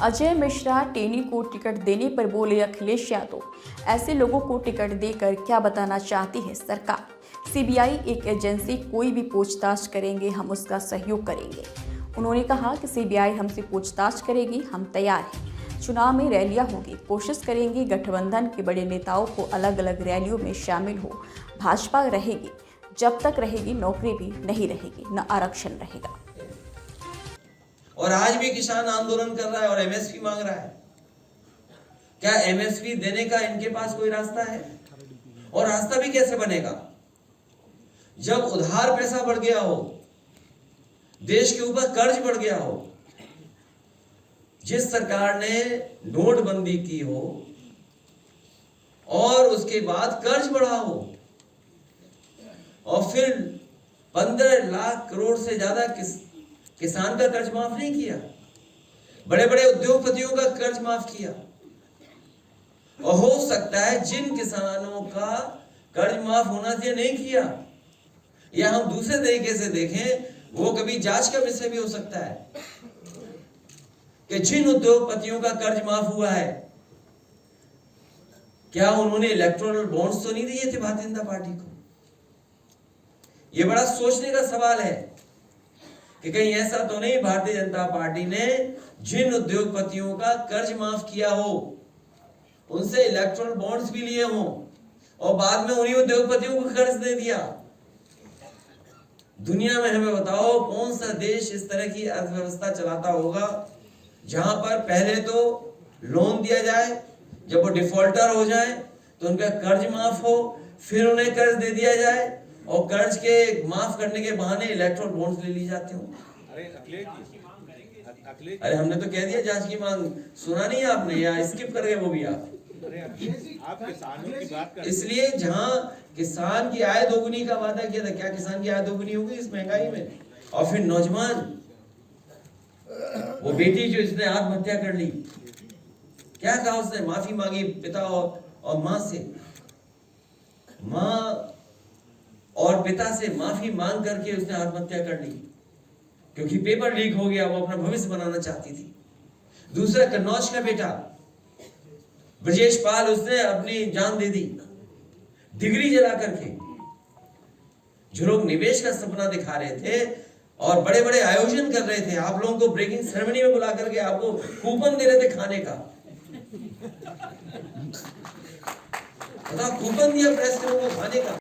अजय मिश्रा टेनी को टिकट देने पर बोले अखिलेश यादव, ऐसे लोगों को टिकट देकर क्या बताना चाहती है सरकार। सीबीआई एक एजेंसी, कोई भी पूछताछ करेंगे हम उसका सहयोग करेंगे। उन्होंने कहा कि सीबीआई हमसे पूछताछ करेगी, हम तैयार हैं। चुनाव में रैलियां होंगी, कोशिश करेंगे गठबंधन के बड़े नेताओं को अलग अलग रैलियों में शामिल हो। भाजपा रहेगी, जब तक रहेगी नौकरी भी नहीं रहेगी, न आरक्षण रहेगा। और आज भी किसान आंदोलन कर रहा है और एमएसपी मांग रहा है। क्या एमएसपी देने का इनके पास कोई रास्ता है? और रास्ता भी कैसे बनेगा जब उधार पैसा बढ़ गया हो, देश के ऊपर कर्ज बढ़ गया हो, जिस सरकार ने नोटबंदी की हो और उसके बाद कर्ज बढ़ा हो और फिर 15 लाख करोड़ से ज्यादा किसान का कर्ज माफ नहीं किया, बड़े बड़े उद्योगपतियों का कर्ज माफ किया। और हो सकता है जिन किसानों का कर्ज माफ होना चाहिए नहीं किया, या हम दूसरे तरीके से देखें, वो कभी जांच का विषय भी हो सकता है कि जिन उद्योगपतियों का कर्ज माफ हुआ है, क्या उन्होंने इलेक्टोरल बॉन्ड्स तो नहीं दिए थे भारतीय जनता पार्टी को? यह बड़ा सोचने का सवाल है कि कहीं ऐसा तो नहीं भारतीय जनता पार्टी ने जिन उद्योगपतियों का कर्ज माफ किया हो, उनसे इलेक्टोरल बॉन्ड्स भी लिए हों और बाद में उन्हीं उद्योगपतियों को कर्ज दे दिया। दुनिया में हमें बताओ कौन सा देश इस तरह की अर्थव्यवस्था चलाता होगा जहां पर पहले तो लोन दिया जाए, जब वो डिफॉल्टर हो जाए तो उनका कर्ज माफ हो, फिर उन्हें कर्ज दे दिया जाए और कर्ज के माफ करने के बहाने इलेक्टोरल बॉन्ड्स ले ली जाते हो। अरे हमने तो कह दिया जांच की मांग, सुना नहीं आपने या स्किप कर गए वो भी आप किसानों की बात कर। इसलिए जहां किसान की आय दोगुनी का वादा किया था, क्या किसान की आय दोगुनी होगी इस महंगाई में? और फिर नौजवान, वो बेटी जो इसने आत्महत्या कर ली, क्या कहा उसने? माफी मांगी पिता और मां से, मां और पिता से माफी मांग करके उसने आत्महत्या कर ली क्योंकि पेपर लीक हो गया, वो अपना भविष्य बनाना चाहती थी। दूसरा कन्नौज का बेटा ब्रजेश पाल, उसने अपनी जान दे दी डिग्री जला करके। जो लोग निवेश का सपना दिखा रहे थे और बड़े बड़े आयोजन कर रहे थे, आप लोगों को ब्रेकिंग सेरेमनी में बुला करके आपको कूपन दे रहे थे खाने का, कूपन दिया प्रेस को खाने का।